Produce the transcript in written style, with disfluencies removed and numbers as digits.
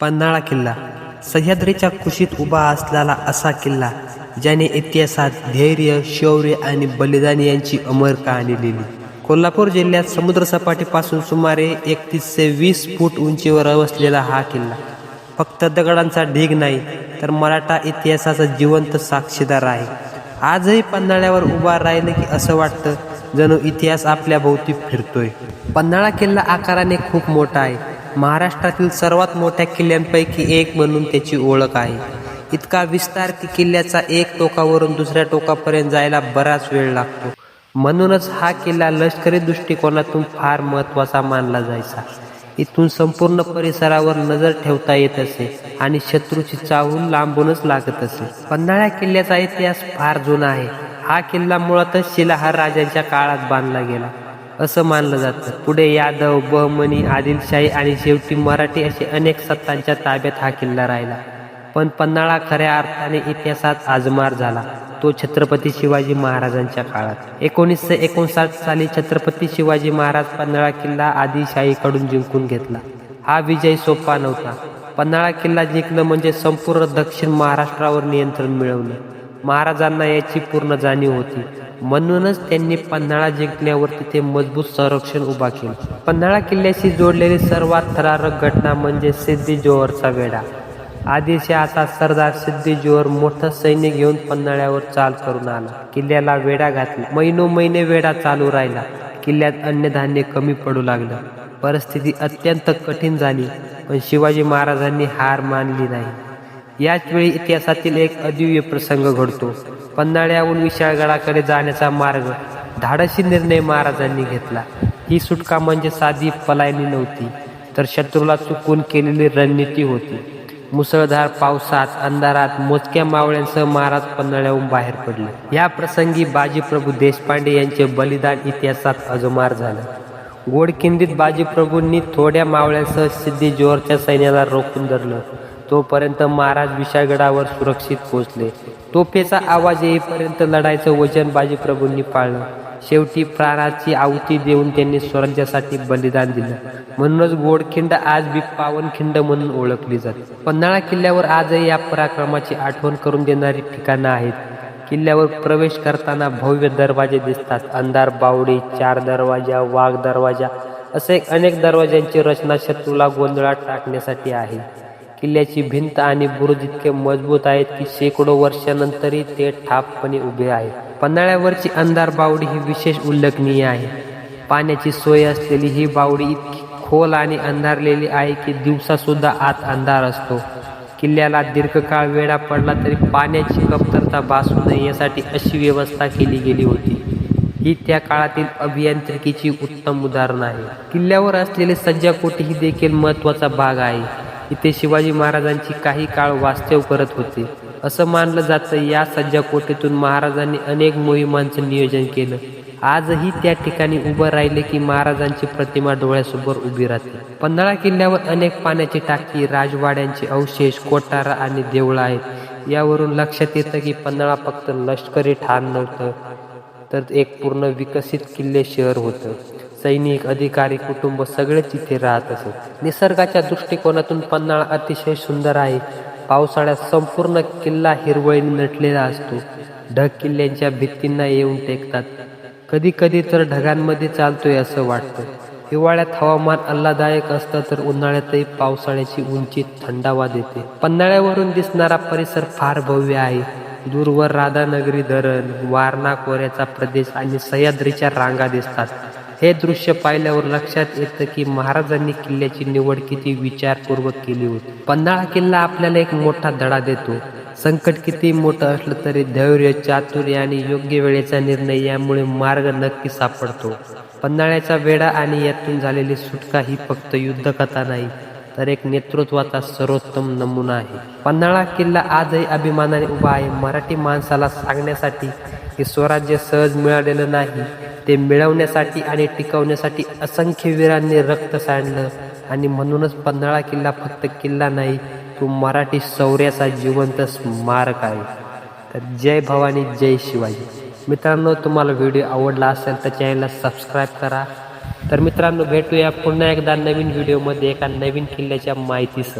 पन्हाळा किल्ला सह्याद्रीच्या कुशीत उभा असलेला असा किल्ला ज्याने इतिहासात धैर्य, शौर्य आणि बलिदान यांची अमर कहाणी लिहिली. कोल्हापूर जिल्ह्यात समुद्रसपाटीपासून सुमारे 31 ते 20 फूट उंचीवर वसलेला हा किल्ला फक्त दगडांचा ढीग नाही तर मराठा इतिहासाचा जिवंत साक्षीदार आहे. आजही पन्हाळ्यावर उभा राहिलं की असं वाटतं जणू इतिहास आपल्या भोवती फिरतोय. पन्हाळा किल्ला आकाराने खूप मोठा आहे. महाराष्ट्रातील सर्वात मोठ्या किल्ल्यांपैकी एक म्हणून त्याची ओळख आहे. इतका विस्तार की किल्ल्याचा एक टोकावरून दुसऱ्या टोकापर्यंत जायला बराच वेळ लागतो. म्हणूनच हा किल्ला लष्करी दृष्टिकोनातून फार महत्त्वाचा मानला जायचा. इथून संपूर्ण परिसरावर नजर ठेवता येत असे आणि शत्रूची चाहूल लांबूनच लागत असे. पन्हाळा किल्ल्याचा इतिहास फार जुना आहे. हा किल्ला मुळातच शिलाहार राजांच्या काळात बांधला गेला असं मानलं जातं. पुढे यादव, बहमनी, आदिलशाही आणि शेवटी मराठी असे अनेक सत्तांच्या ताब्यात हा किल्ला राहिला. पण पन्हाळा खऱ्या अर्थाने इतिहासात आजमार झाला तो छत्रपती शिवाजी महाराजांच्या काळात. 1959 साली छत्रपती शिवाजी महाराज पन्हाळा किल्ला आदिलशाहीकडून जिंकून घेतला. हा विजय सोपा नव्हता. पन्हाळा किल्ला जिंकणं म्हणजे संपूर्ण दक्षिण महाराष्ट्रावर नियंत्रण मिळवणं. महाराजांना याची पूर्ण जाणीव होती. म्हणूनच त्यांनी पन्हाळा जिंकण्यावर तिथे मजबूत संरक्षण उभा केलं. पन्हाळा किल्ल्याशी जोडलेली सर्वात थरारक घटना म्हणजे सिद्दी जोहरचा वेढा. आदिलशहाचा सरदार सिद्दी जोहर मोठं सैन्य घेऊन पन्हाळ्यावर चाल करून आला. किल्ल्याला वेढा घातला. महिने वेढा चालू राहिला. किल्ल्यात अन्नधान्य कमी पडू लागलं. परिस्थिती अत्यंत कठीण झाली. पण शिवाजी महाराजांनी हार मानली नाही. याच वेळी इतिहासातील एक अदिव्य प्रसंग घडतो. पन्हाळ्याहून विशाळगडाकडे जाण्याचा मार्ग धाडसी निर्णय महाराजांनी घेतला. ही सुटका म्हणजे साधी पलायनी नव्हती तर शत्रूला चुकून केलेली रणनीती होती. मुसळधार पावसात अंधारात मोजक्या मावळ्यांसह महाराज पन्हाळ्याहून बाहेर पडले. या प्रसंगी बाजीप्रभू देशपांडे यांचे बलिदान इतिहासात अजमार झालं. गोडकिंडीत बाजीप्रभूंनी थोड्या मावळ्यांसह सिद्दी जोहरच्या सैन्याला रोखून धरलं. तोपर्यंत महाराज विशाळगडावर सुरक्षित पोहोचले. तोफेचा आवाज येईपर्यंत लढायचं वचन बाजीप्रभूंनी पाळलं. शेवटी प्राणाची आहुती देऊन त्यांनी स्वराज्यासाठी बलिदान दिलं. म्हणूनच गोडखिंड आज बी पावनखिंड म्हणून ओळखली जाते. पन्हाळा किल्ल्यावर आजही या पराक्रमाची आठवण करून देणारी ठिकाणं आहेत. किल्ल्यावर प्रवेश करताना भव्य दरवाजे दिसतात. अंधार बावडी, 4 दरवाजा, वाघ दरवाजा असे अनेक दरवाजांची रचना शत्रूला गोंधळात टाकण्यासाठी आहे. किल्ल्याची भिंत आणि बुरुज इतके मजबूत आहेत की शेकडो वर्षानंतरही ते ठामपणे उभे आहेत. पन्हाळ्यावरची अंधार बावडी ही विशेष उल्लेखनीय आहे. पाण्याची सोय असलेली ही बावडी इतकी खोल आणि अंधारलेली आहे की दिवसा सुद्धा आत अंधार असतो. किल्ल्याला दीर्घकाळ वेढा पडला तरी पाण्याची कमतरता भासू नये यासाठी अशी व्यवस्था केली गेली होती. ही त्या काळातील अभियांत्रिकीची उत्तम उदाहरण आहे. किल्ल्यावर असलेले सज्जाकोटी ही देखील महत्त्वाचा भाग आहे. इथे शिवाजी महाराजांची काही काळ वास्तव्य करत होते असं मानलं जातं. या सज्जाकोटीतून महाराजांनी अनेक मोहिमांचं नियोजन केलं. आजही त्या ठिकाणी उभं राहिले की महाराजांची प्रतिमा डोळ्यासमोर उभी राहते. पन्हाळा किल्ल्यावर अनेक पाण्याची टाकी, राजवाड्यांचे अवशेष, कोठारा आणि देवळं आहेत. यावरून लक्षात येतं की पन्हाळा फक्त लष्करी ठाण नव्हतं तर एक पूर्ण विकसित किल्ले शहर होतं. सैनिक, अधिकारी, कुटुंब सगळेच इथे राहत असत. निसर्गाच्या दृष्टिकोनातून पन्हाळा अतिशय सुंदर आहे. पावसाळ्यात संपूर्ण किल्ला हिरवळीने नटलेला असतो. ढग किल्ल्यांच्या भित्तींना येऊन टेकतात. कधी कधी तर ढगांमध्ये चालतोय असं वाटतं. हिवाळ्यात हवामान आल्हाददायक असतं तर उन्हाळ्यातही पावसाळ्याची उंची थंडावा देते. पन्हाळ्यावरून दिसणारा परिसर फार भव्य आहे. दूरवर राधानगरी धरण, वारणा खोऱ्याचा प्रदेश आणि सह्याद्रीच्या रांगा दिसतात. हे दृश्य पाहिल्यावर लक्षात येतं की महाराजांनी किल्ल्याची निवड किती विचारपूर्वक केली होती. पन्हाळा किल्ला आपल्याला एक मोठा धडा देतो. संकट किती मोठं असलं तरी धैर्य, चातुर्य आणि योग्य वेळेचा निर्णय यामुळे मार्ग नक्की सापडतो. पन्हाळ्याचा वेढा आणि यातून झालेली सुटका ही फक्त युद्धकथा नाही तर एक नेतृत्वाचा सर्वोत्तम नमुना आहे. पन्हाळा किल्ला आजही अभिमानाने उभा आहे. मराठी माणसाला सांगण्यासाठी की स्वराज्य सहज मिळालेलं नाही, ते मिळवण्यासाठी आणि टिकवण्यासाठी असंख्य वीरांनी रक्त सांडलं. आणि म्हणूनच पन्हाळा किल्ला फक्त किल्ला नाही, तो मराठी शौर्याचा जिवंत स्मारक आहे. तर जय भवानी, जय शिवाजी. मित्रांनो, तुम्हाला व्हिडिओ आवडला असेल तर चॅनलला सबस्क्राईब करा. तर मित्रांनो, भेटूया पुन्हा एकदा नवीन व्हिडिओमध्ये एका नवीन किल्ल्याच्या माहितीसह.